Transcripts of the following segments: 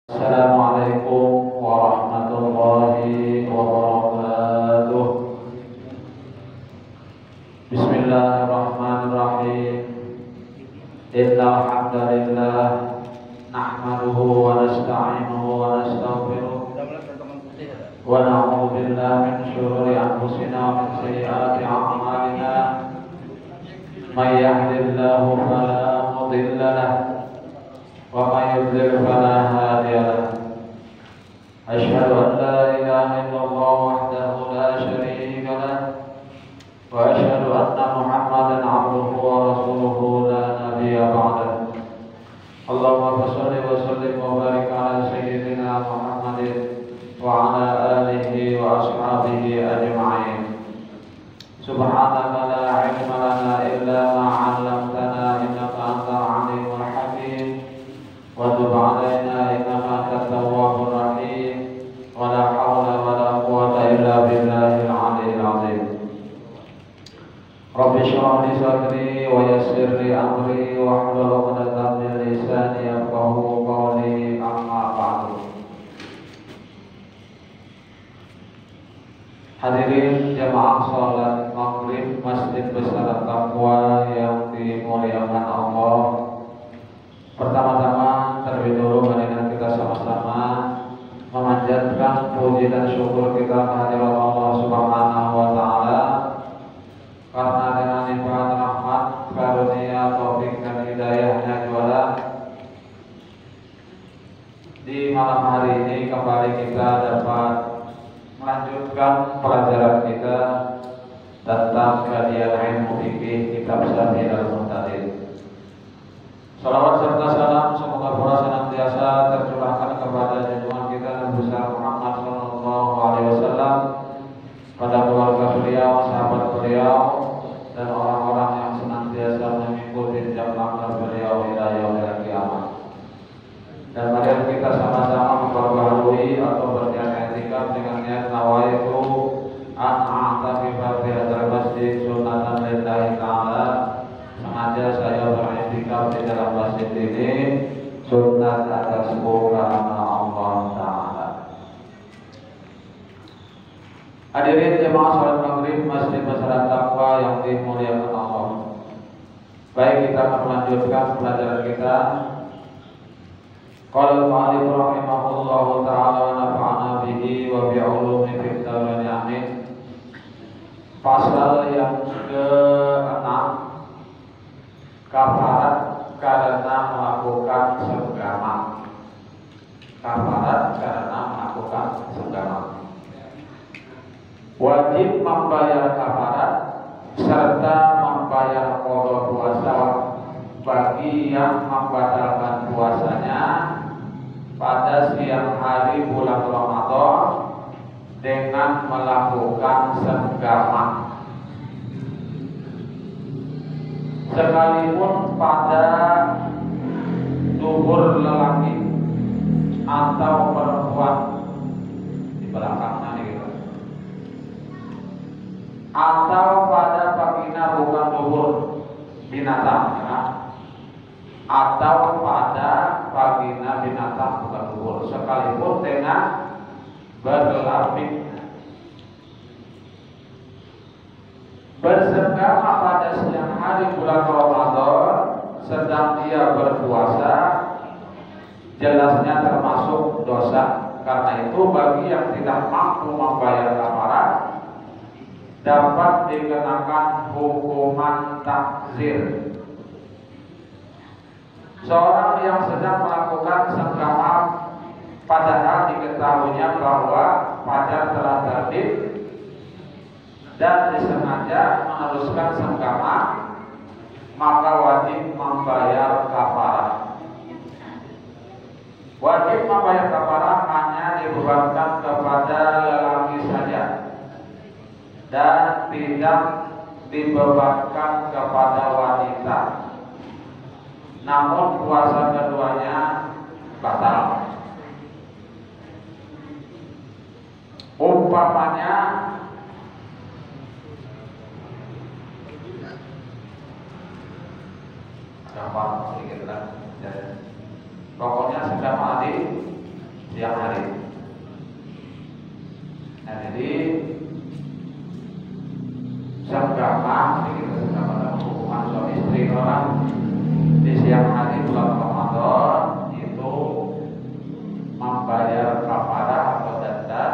Assalamualaikum warahmatullahi wabarakatuh. Bismillahirrahmanirrahim. Innal hamdalillah nahmaduhu wa nasta'inuhu wa nastaghfiruh wa na'udzu billahi min shururi anfusina wa min sayyiati a'malina. May yahdihillahu fala mudilla lahu wa may yudlil fala hadiya lahu. Asyhadu an la ilaha illallah wahdahu la syarika lahu wa asyhadu anna Muhammadan 'abduhu wa rasuluhu la nabiyya ba'dahu. Allahumma shalli wa sallim wa barik ala sayyidina Muhammadin wa ala alihi wa ashabihi ajma'in. Subhanaka la ilma lana illa ma 'allamtana innaka antal 'alimul hakim. Wa tub 'alaina innaka antat tawwabur rahim. Wa la haula wa la quwwata illa billahil 'aliyyil 'azim. Rabbi shrah li sadri wa yassir li amri wa hlul 'uqdatam min lisani yafqahu qawli. Amma ba'du. Hadirin jamaah salat maghrib Masjid Besar Taqwa yang dimuliakan Allah. Pertama-tama terlebih dahulu marilah kita sama-sama memanjatkan puji dan syukur kita kehadirat Allah Subhanahu wa taala karena dengan limpahan rahmat, karunia, taufik dan hidayahnya juara di malam hari ini kembali kita dapat melanjutkan pelajaran kita tentang kajian ilmu fikih kitab Syarih Al-Muhtadin. Salawat serta salam semoga pula senantiasa tercurahkan kepada junjungan kita Nabi besar Muhammad sallallahu alaihi wasallam, pada keluarga beliau, sahabat beliau, dan orang-orang yang senantiasa mengikuti jejak langkah beliau hingga yaumil kiamat. Dan mari kita sama-sama memperbaharui atau berniat i'tikaf dengan niat nawaitu an a'takifa fi hadzal masjid sunnatan lillahi ta'ala. Sengaja saya beriktikaf di dalam masjid ini sunat atasku karena Allah Ta'ala. Hadirin jemaah salat maghrib Masjid Besar Taqwa yang dimuliakan Allah. Baik, kita akan melanjutkan pelajaran kita. Qala al-mu'allif rahimahullahu ta'ala wa nafa'ana bihi wa bi'ulumi fid dharain amin. Pasal yang ke-6, kafarat karena melakukan senggama. Kafarat karena melakukan senggama. Wajib membayar kafarat serta membayar qada puasa bagi yang membatalkan puasanya pada siang hari bulan Ramadan dengan melakukan senggama. Sekalipun pada duhur lelaki atau perempuan di belakangnya gitu, atau pada pagina bukan duhur binatang ya, atau pada pagina binatang bukan duhur, sekalipun dengan berlapis. Bersenggama pada siang hari bulan Ramadan sedang dia berpuasa jelasnya termasuk dosa. Karena itu bagi yang tidak mampu membayar kafarat dapat dikenakan hukuman takzir. Seorang yang sedang melakukan senggama padahal diketahuinya bahwa fajar telah terbit dan disengaja meneruskan senggama, maka wajib membayar kafarah. Wajib membayar kafarah hanya dibebankan kepada lelaki saja dan tidak dibebankan kepada wanita. Namun puasa keduanya batal. Umpamanya gampang sedikit lah. Pokoknya sedang hari siang hari. Nah, jadi senggama kita sudah pada hubungan suami istri orang di siang hari bulan Ramadan itu membayar kafarah atau denda.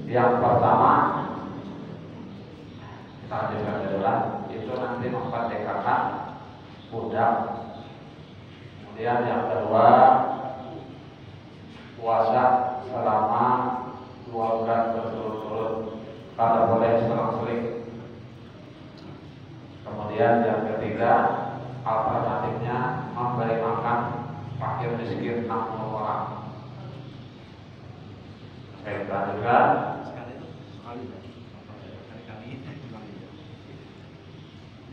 Yang pertama kita lanjutkan dulu, itu nanti memerdekakan budak. Kemudian yang kedua, puasa selama 2 bulan berturut-turut, kalau boleh selang-seling. Kemudian yang ketiga, alternatifnya memberi makan fakir miskin 60 orang. Saya lanjutkan.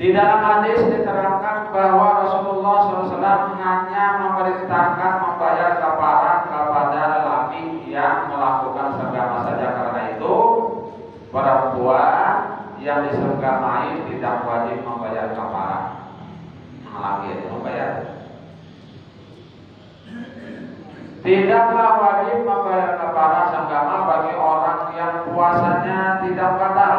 Di dalam hadis diterangkan bahwa Rasulullah SAW hanya memerintahkan membayar kafarah kepada lelaki yang melakukan senggama saja. Karena itu perempuan yang disenggamai tidak wajib membayar kafarah. Lelaki itu membayar. Tidaklah wajib membayar kafarah senggama bagi orang yang puasanya tidak batal.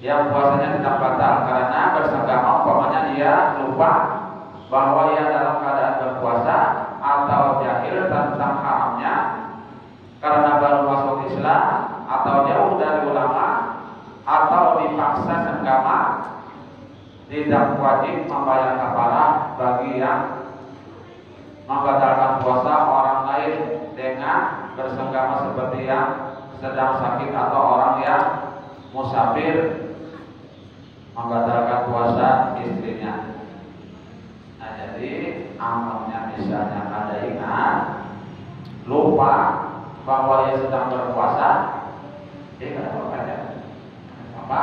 Yang puasanya tidak batal karena bersenggama, umpamanya dia lupa bahwa ia dalam keadaan berpuasa atau jahil tentang haramnya karena baru masuk Islam atau jauh dari ulama atau dipaksa senggama, tidak wajib membayar kafarah bagi yang membatalkan puasa orang lain dengan bersenggama seperti yang sedang sakit atau orang yang musafir membatalkan puasa istrinya. Nah, jadi amalnya misalnya ada ingat lupa bahwa ia sedang berpuasa, dia tidak apa-apa. Apa?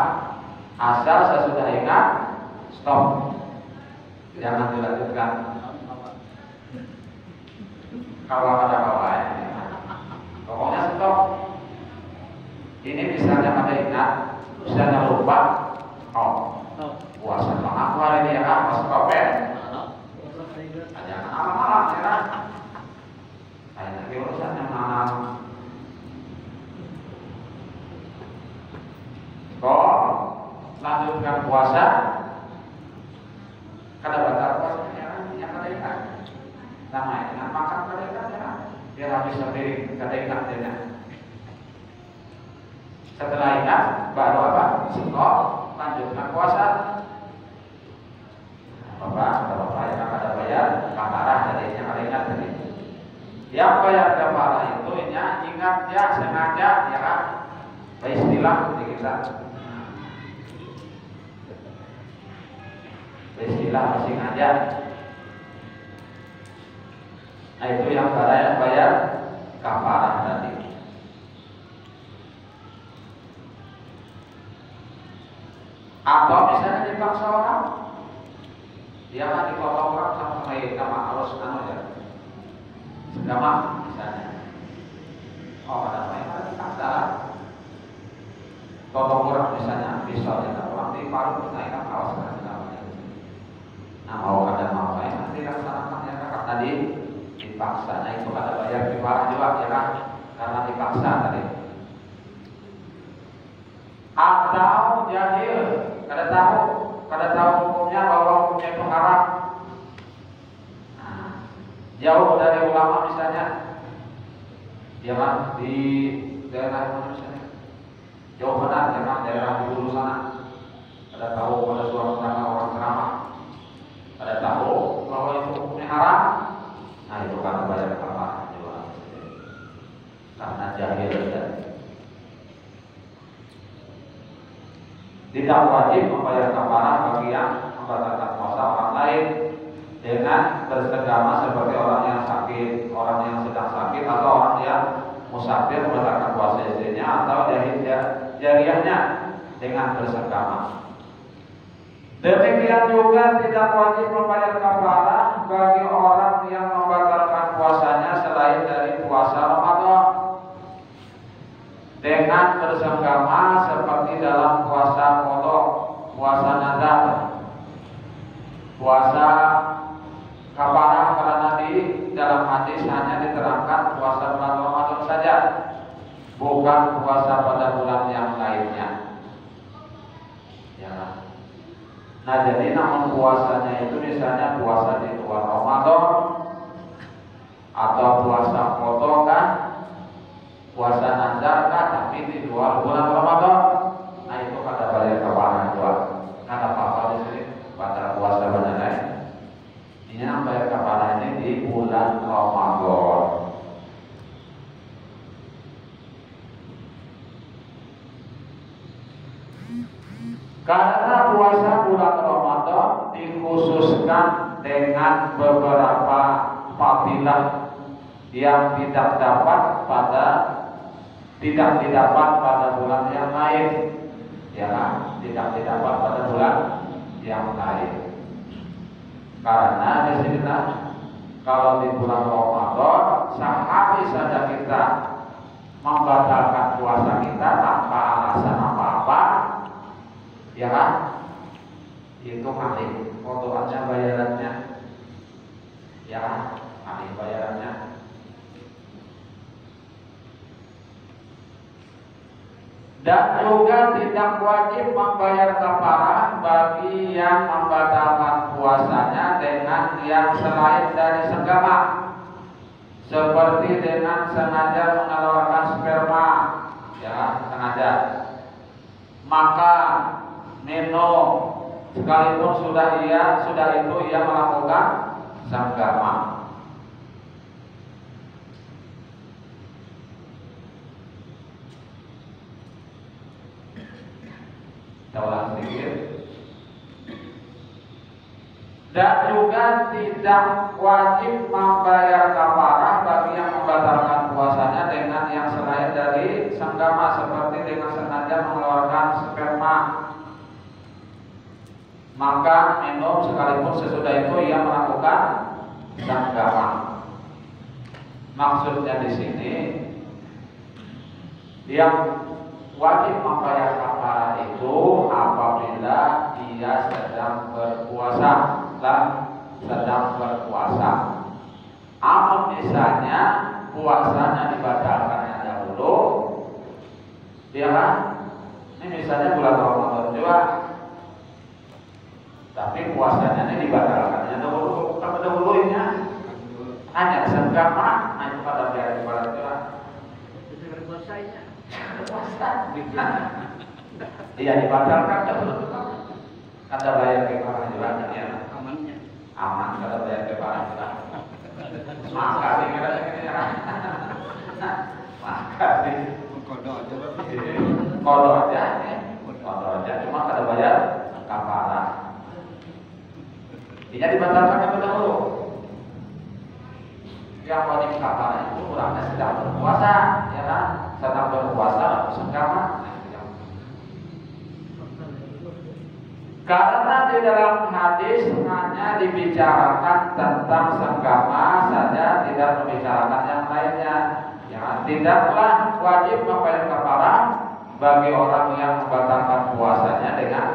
Asal saya sudah ingat, stop, jangan dilanjutkan. Kalau ada apa-apa, pokoknya stop. Ini misalnya ada ingat, misalnya lupa. Oh, puasa aku hari ini ya kan, pas kopet. Jangan malam-malam ya kan. Saya lagi urusannya malam. Kok lanjutkan puasa? Kada batal puasanya kan, yang kada ingat. Namanya dengan makan kada ingat ya kan. Biar habis sendiri, kada ingat dia. Setelah ingat, baru apa? Stop. Lanjutkan puasa. Bapak yang ada bayar kafarah jadinya kalau ingat tadi. Yang bayar kafarah itu ingat ya sengaja ya kan. Istilah di kita. Istilah sengaja. Nah itu yang bayar kafarah tadi. Atau misalnya dipaksa orang, dia kan dipotong orang sampai harus ya, senggama misalnya. Oh ada apa dipaksa? Potong orang misalnya, pisau ya, orang di paru kita ikan awas kan segamanya. Nah mau nanti laksanakan ya kakak tadi dipaksa. Nah itu ada bayar kafarah juga ya kan, karena dipaksa tadi. Atau jahil, kada tahu hukumnya bahwa hukumnya itu haram. Nah, jauh dari ulama misalnya, ya kan di daerah mana misalnya, jauh benar ya daerah di Hulu sana. Kada tahu pada suatu orang ceramah, kada tahu bahwa itu hukumnya haram. Nah itu kan bayar kafarah juga, karena jahil dan tidak wajib membayar kafarah bagi yang membatalkan puasa orang lain dengan bersenggama seperti orang yang sakit, orang yang sedang sakit, atau orang yang musafir membatalkan puasa istrinya atau jariahnya dengan bersenggama. Demikian juga tidak wajib membayar kafarah bagi orang yang membatalkan puasanya selain dari puasa Ramadan dengan bersenggama seperti dalam puasa qadha, puasa nazar, puasa kafarah karena di dalam hadis hanya diterangkan puasa bulan Ramadan saja, bukan puasa pada bulan yang lainnya. Ya. Nah jadi namun puasanya itu misalnya puasa di luar Ramadan atau puasa foto kan, puasa nazar kan, tapi di luar bulan Ramadan. Nah itu kata bayar kafalah dua. Kata apa di sini? Batal puasa benar. Ini yang bayar kafalah ini di bulan Ramadan. Karena puasa bulan Ramadan dikhususkan dengan beberapa fadilah yang tidak didapat pada bulan yang lain, ya kan? Tidak didapat pada bulan yang lain. Karena di sini kalau di bulan Ramadan sehari saja kita membatalkan puasa kita tanpa alasan apa-apa, ya kan? Itu malih fotoannya bayarannya, ya kan? Malih bayarannya. Dan juga tidak wajib membayar kafarah bagi yang membatalkan puasanya dengan yang selain dari senggama, seperti dengan sengaja mengeluarkan sperma, ya sengaja, makan, minum, sekalipun sudah itu ia melakukan senggama. Ulang sedikit. Dan juga tidak wajib membayar kafarah bagi yang membatalkan puasanya dengan yang selain dari senggama, seperti dengan sengaja mengeluarkan sperma, makan, minum, sekalipun sesudah itu ia melakukan senggama. Maksudnya di sini yang wajib membayar kafarah itu apabila dia sedang berpuasa dan sedang berpuasa. Amun misalnya puasanya dibatalkannya dahulu, dia kan? Ini misalnya bulan Ramadan juga, tapi puasanya ini dibatalkannya dahulu, bukan dahulunya. Hanya senggama, hanya pada biar ibarat juga. Puasanya. Iya dibatalkan dahulu. Kata bayar kefalah juga ya. Aman kata bayar kefalah juga. Maka dikira-kira. Maka di kodo aja cuma kata bayar kafalah. Ini dibatalkan dahulu. Yang wajib kafalah itu orangnya sedang berpuasa, ya kan? Sedang berpuasa senggama. Karena di dalam hadis hanya dibicarakan tentang senggama saja, tidak membicarakan yang lainnya. Ya, tidaklah wajib membayar kafarah bagi orang yang membatalkan puasanya dengan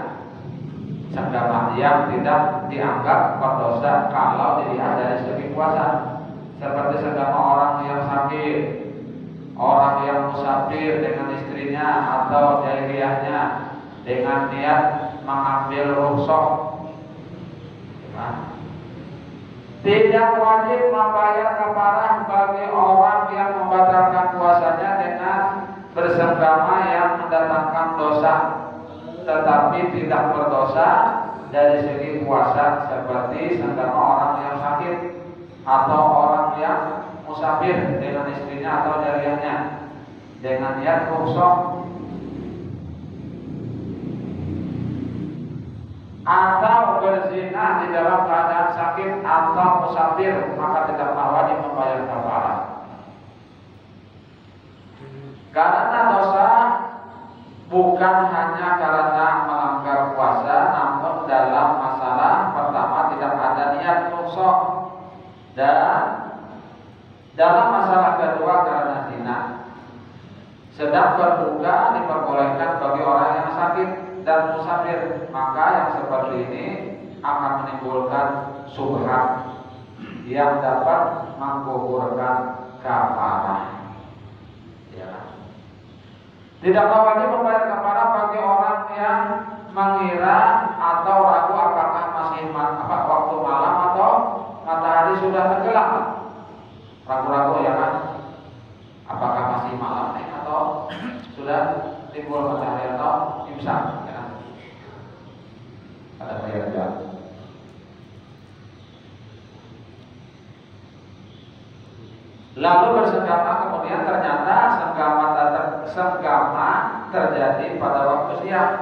senggama yang tidak dianggap berdosa kalau dilihat dari segi puasa. Seperti senggama orang yang sakit, orang yang musafir dengan istrinya atau jahiliyahnya dengan niat mengambil rukhsah. Tidak wajib membayar kafarah bagi orang yang membatalkan puasanya dengan bersenggama yang mendatangkan dosa, tetapi tidak berdosa dari segi puasa, seperti senggama orang yang sakit atau orang yang musafir dengan istrinya atau jariahnya dengan niat rukhsah, atau berzina di dalam keadaan sakit atau musafir, maka tidaklah wajib membayar kafarah. Karena dosa bukan hanya karena melanggar puasa, namun dalam masalah pertama tidak ada niat rukhsah, dan dalam masalah kedua karena zina. Sedang berbuka diperbolehkan bagi orang yang sakit dan musafir, maka yang seperti ini akan menimbulkan syubhat. yang dapat menggugurkan kafarah. Ya. Tidaklah wajib membayar kafarah bagi orang yang mengira atau ragu apakah masih waktu malam atau matahari sudah tenggelam. Ragu-ragu ya kan? Apakah masih malam atau sudah timbul matahari atau imsak? Ya kan? Ada bayar juga. Lalu bersenggama, kemudian ternyata senggama terjadi pada waktu siang.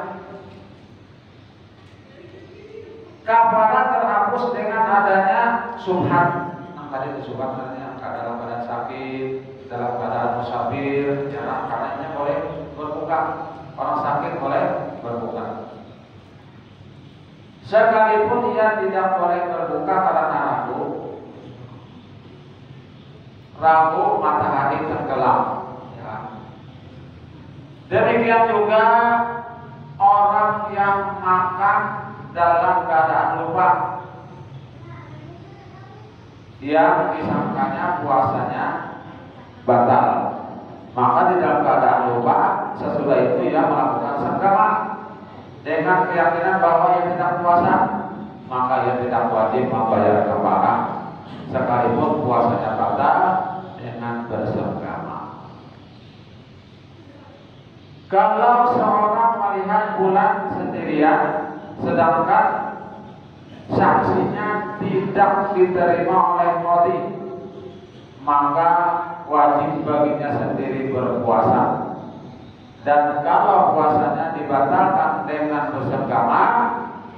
Kafarah terhapus dengan adanya subhat. Tadi itu subhat artinya dalam keadaan sakit, dalam keadaan musafir, jarang karenanya boleh berbuka. Orang sakit boleh berbuka. Sekalipun ia tidak boleh berbuka karena ragu matahari tenggelam. Ya. Demikian juga orang yang makan dalam keadaan lupa, yang disangkanya puasanya batal, maka di dalam keadaan lupa sesudah itu ia melakukan senggama dengan keyakinan bahwa ia tidak puasa, maka ia tidak wajib membayar kafarah sekalipun puasanya batal dengan bersenggama. Kalau seorang melihat bulan sendirian sedangkan saksinya tidak diterima oleh qadhi, maka wajib baginya sendiri berpuasa. Dan kalau puasanya dibatalkan dengan bersenggama,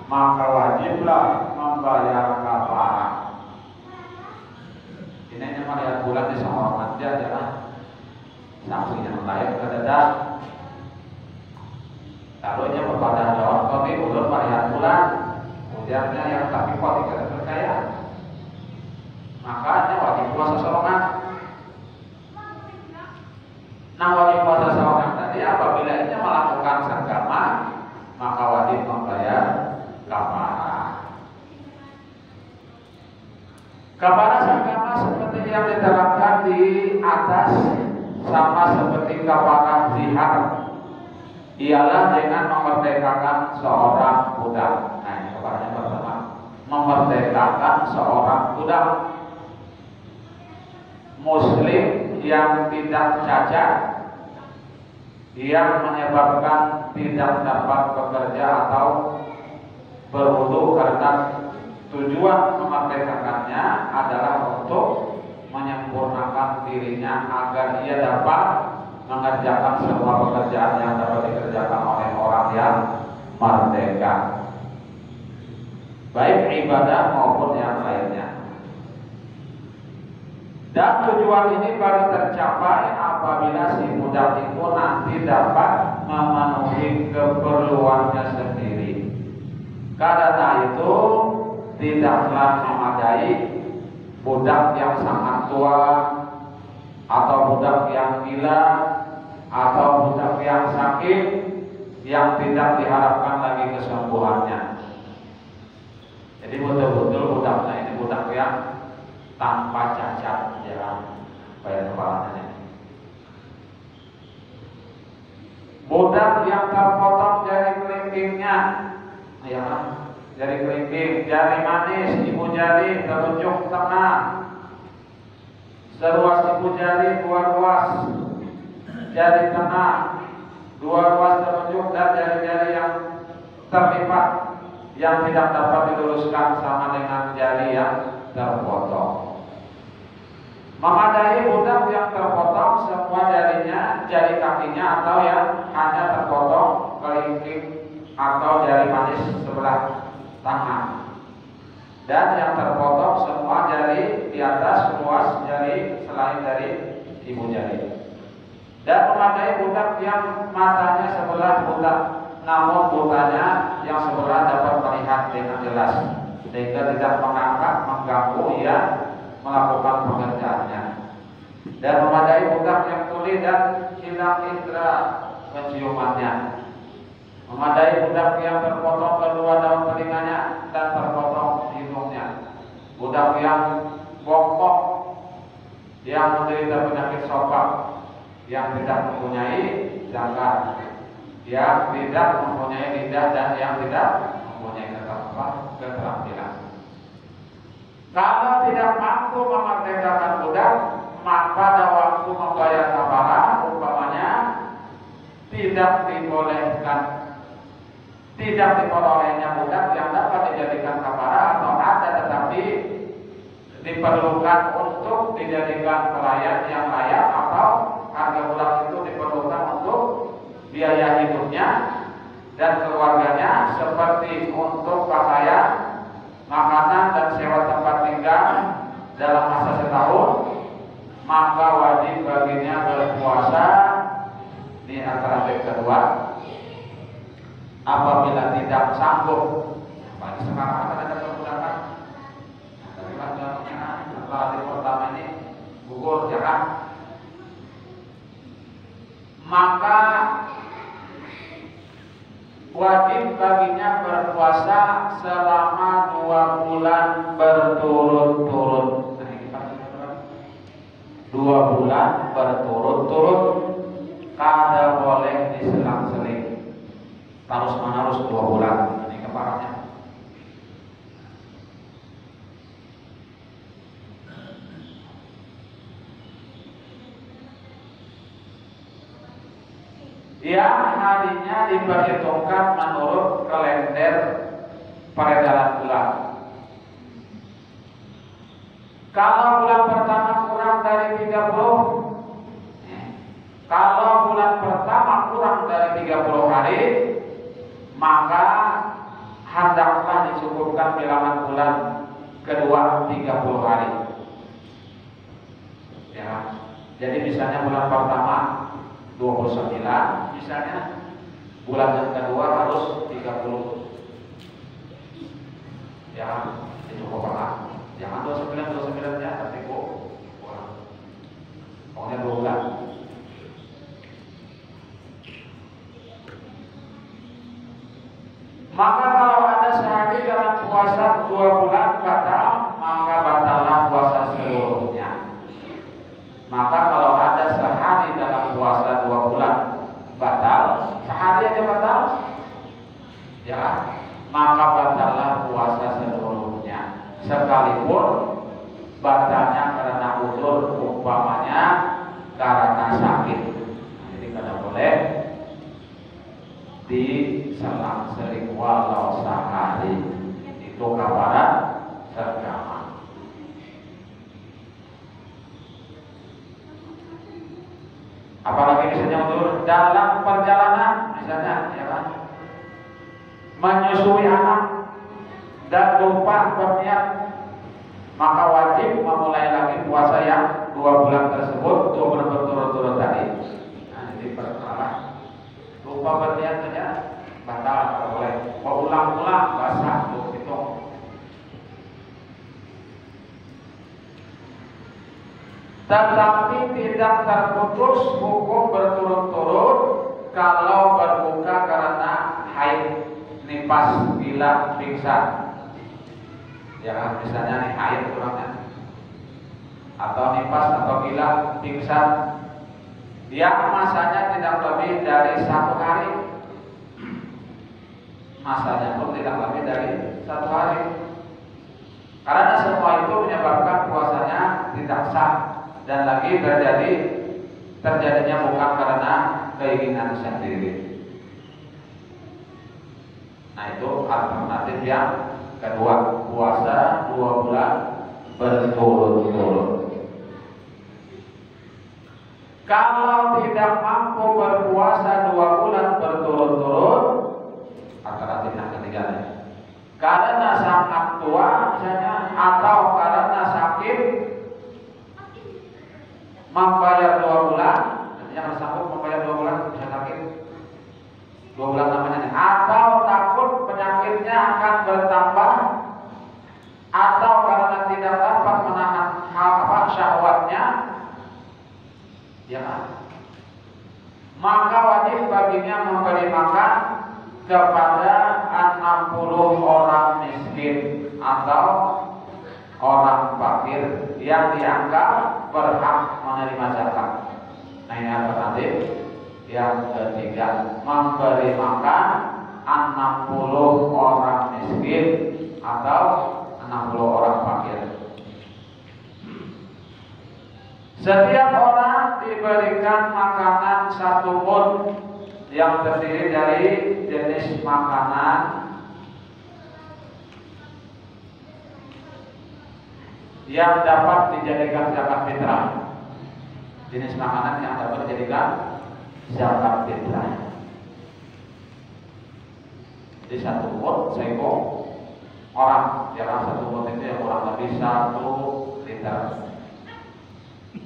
maka wajiblah membayar kafarah. Ini hanya melihat bulan di seorang aja adalah saksi yang lain kedadak. Lalunya kepada orang kami ulun melihat bulan, ujarnya yang tapi kok tidak percaya, makanya wajib puasa seorang. Nah, wajib puasa seorang tadi apabila ia melakukan senggama, maka wajib membayar kafarah. Kafarah senggama seperti yang diterangkan di atas sama seperti kafarah zihar, ialah dengan memerdekakan seorang budak. Nah, ini kafarahnya pertama, memerdekakan seorang budak muslim yang tidak cacat, yang menyebabkan tidak dapat bekerja atau berwudu, karena tujuan memerdekakannya adalah untuk menyempurnakan dirinya agar ia dapat mengerjakan semua pekerjaan yang dapat dikerjakan oleh orang yang merdeka, baik ibadah maupun yang lainnya. Dan tujuan ini baru tercapai apabila si budak itu nanti dapat memenuhi keperluannya sendiri. Karena itu tidaklah memadai budak yang sangat tua, atau budak yang gila, atau budak yang sakit, yang tidak diharapkan lagi kesembuhannya. Jadi betul-betul budaknya ini budak yang tanpa cacat, ya, bayar kepalanya. Budak yang terpotong jari kelingkingnya, ya, jari kelingking, jari manis, ibu jari telunjuk tengah, seruas ibu jari 2 ruas, jari tengah 2 ruas telunjuk, dan jari-jari yang terlipat yang tidak dapat diluruskan sama dengan jari yang terpotong. Memadai budak yang terpotong semua jarinya, jari kakinya, atau yang hanya terpotong kelingking atau jari manis sebelah tangan, dan yang terpotong semua jari di atas ruas jari selain dari ibu jari. Dan memadai budak yang matanya sebelah buta, namun butanya yang sebelah dapat melihat dengan jelas, sehingga tidak mengangkat mengganggu ia melakukan pekerjaannya. Dan memadai budak yang tuli dan hilang indera penciumannya. Memadai budak yang terpotong kedua daun telinganya dan terpotong hidungnya. Budak yang bokok yang menderita penyakit sokap, yang tidak mempunyai zakat, yang tidak mempunyai lidah dan yang tidak mempunyai keterampilan. Kalau tidak mampu memerdekakan budak, maka pada waktu membayar kafalah umpamanya tidak diperolehnya budak yang dapat dijadikan kafalah atau ada tetapi diperlukan untuk dijadikan pelayan yang layak atau harga budak itu diperlukan untuk biaya hidupnya dan keluarganya seperti untuk pakaian, makanan dan sewa tempat tinggal dalam masa setahun, maka wajib baginya berpuasa di alternatif kedua. Apabila tidak sanggup, bagi sekarang ada perbudakan, alternatif pertama ini gugur, ya kan? Maka wajib baginya berpuasa selama 2 bulan berturut-turut. 2 bulan berturut-turut, kada boleh diselang-seling, terus menerus 2 bulan. Ini keparannya. Yang harinya diperhitungkan menurut kalender peredaran bulan. Kalau bulan pertama kurang dari 30, kalau bulan pertama kurang dari 30 hari, maka hendaklah dicukupkan bilangan bulan kedua 30 hari. Ya, jadi misalnya bulan pertama 29, misalnya bulan yang kedua harus 30. Ya, itu pokoknya. Jangan 29 ya, tapi kok pokoknya 2 bulan. Maka kalau ada sehari dalam puasa 2 bulan batal, maka batallah puasa seluruhnya. Maka kalau ada sehari dalam puasa 2 bulan batal, sehari aja batal, ya, maka batallah puasa seluruhnya. Sekalipun batalnya karena uzur, umpamanya karena sakit, jadi kada boleh diselang-seling walau sehari. Itu kafarat sergama. Apalagi misalnya untuk dalam perjalanan, misalnya, ya kan, menyusui anak dan lupa berniat, maka wajib memulai lagi puasa yang 2 bulan tersebut, 2 bulan berturut-turut tadi. Nah, ini perkara lupa berniat saja batal, kalau boleh. Mau ulang-ulang basah tuh hitung. Tetapi tidak terputus hukum berturut-turut kalau berbuka karena haid, nifas, bila, pingsan. Ya, misalnya nih haid kurangnya, atau nifas atau bila, pingsan, yang masanya tidak lebih dari 1 hari. Masanya pun tidak lebih dari 1 hari. Karena semua itu menyebabkan puasanya tidak sah. Dan lagi terjadinya bukan karena keinginan sendiri. Nah, itu alternatif yang kedua, puasa 2 bulan berturut-turut. Kalau tidak mampu berpuasa 2 bulan berturut-turut, alternatif yang ketiga, karena sangat tua misalnya, atau karena sakit, membayar 2 bulan, yang sanggup membayar 2 bulan bisa sakit 2 bulan namanya, atau takut penyakitnya akan bertambah, atau karena tidak dapat menahan syahwatnya, ya, maka wajib baginya memberi makan kepada 60 orang miskin atau orang fakir yang dianggap berhak menerima zakat. Nah ini alternatif. Yang ketiga, memberi makan 60 orang miskin atau 60 orang fakir. Setiap orang diberikan makanan 1 mud yang terdiri dari jenis makanan yang dapat dijadikan zakat fitrah. Jenis makanan yang dapat dijadikan zakat fitrah. Jadi 1 mud seko orang, ya 1 mud itu yang kurang lebih 1 liter.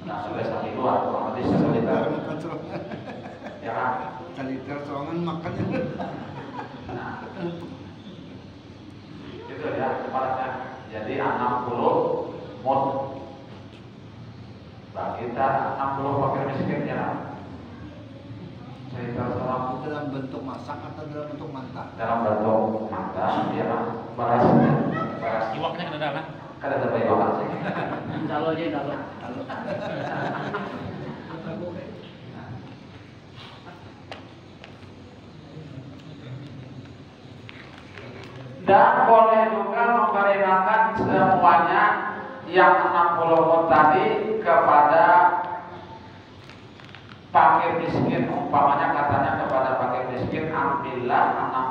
Nah, sudah 1 liter, kurang lebih 1 liter. Ya kan? 1 liter soalnya makannya. Nah, itu ya separatnya. Jadi 60 mud. Bagi kita 60 fakir miskin ya. Cerita seorang Dalam bentuk masak atau dalam bentuk mantap? dalam bentuk mata, ya kan? Barasnya, baras. Iwaknya ada kan? Kan ada bayi-bayi sih. Dalo aja, dalo. Dan boleh juga memberi makan semuanya yang 60 mud tadi kepada fakir miskin. Umpamanya katanya kepada fakir miskin, ambillah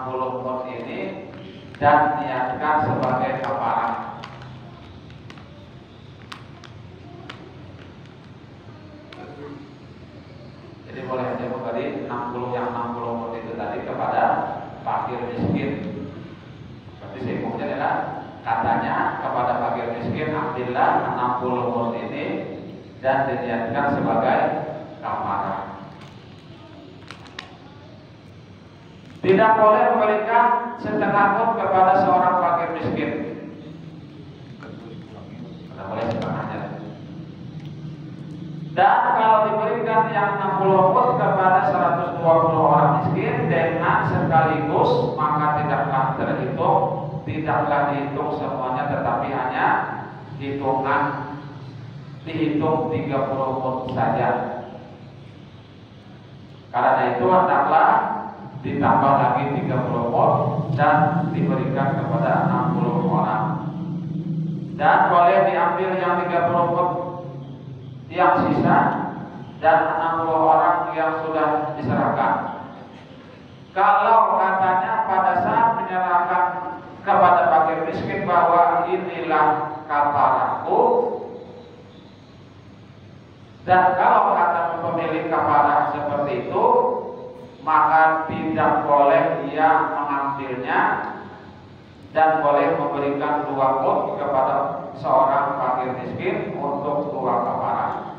60 mud ini dan niatkan sebagai kafarat. Jadi boleh aja memberi 60 mud itu tadi kepada fakir miskin. Berarti sehingga adalah katanya kepada fakir miskin, ambillah 60 mud ini dan diniatkan sebagai kafarat. Tidak boleh memberikan setengah mud kepada seorang fakir miskin. Tidak boleh setengahnya. Dan kalau diberikan yang 60 mud kepada 120 orang miskin dengan sekaligus, maka tidaklah terhitung, tidaklah dihitung semuanya, tetapi hanya dihitung 30 mud saja. Karena itu hendaklah ditambah lagi 30 mud dan diberikan kepada 60 orang. Dan boleh diambil yang 30 mud yang sisa dan 60 orang yang sudah diserahkan. Kalau katanya pada saat menyerahkan kepada fakir miskin bahwa inilah kafaratku, dan kalau kata pemilik kafarat seperti itu, maka tidak boleh ia mengambilnya dan boleh memberikan 2 mud kepada seorang fakir miskin untuk 2 kafarat.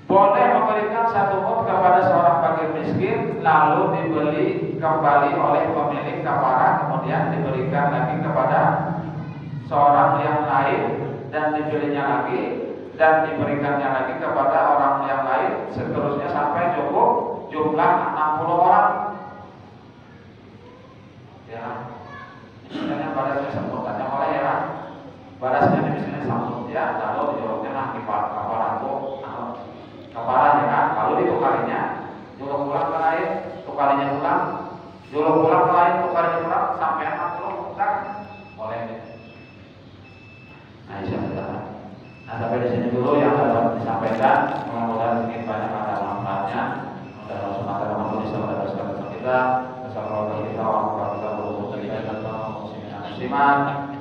Boleh memberikan 1 mud kepada seorang fakir miskin lalu dibeli kembali oleh pemilik kafarat, kemudian diberikan lagi kepada seorang yang lain dan dibelinya lagi dan diberikannya lagi kepada orang yang lain, seterusnya sampai cukup jumlah 60 orang. Ya, misalnya barasnya sebutannya oleh ya, barasnya misalnya sambut ya, lalu dijawabnya nah kafaratku, kafarat ya kan, lalu ditukarinya, julung pulang ke lain, tukarinya pulang, julung pulang ke lain, tukarinya pulang sampai 60 kan, boleh. Nah, insyaallah. Nah, sampai di sini dulu yang dapat disampaikan. Mudah-mudahan sedikit banyak ada manfaatnya. Mudah-mudahan Allah SWT bisa mendapatkan kita. Wassalamualaikum warahmatullahi wabarakatuh.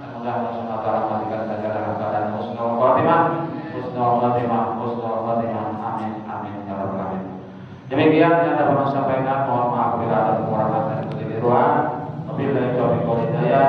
Mudah-mudahan Allah SWT memberikan kita dalam keadaan husnul khotimah. Amin, amin ya rabbal alamin. Demikian yang dapat saya sampaikan. Mohon maaf bila ada kekurangan dan kekeliruan. Wabillahi taufiq wal hidayah.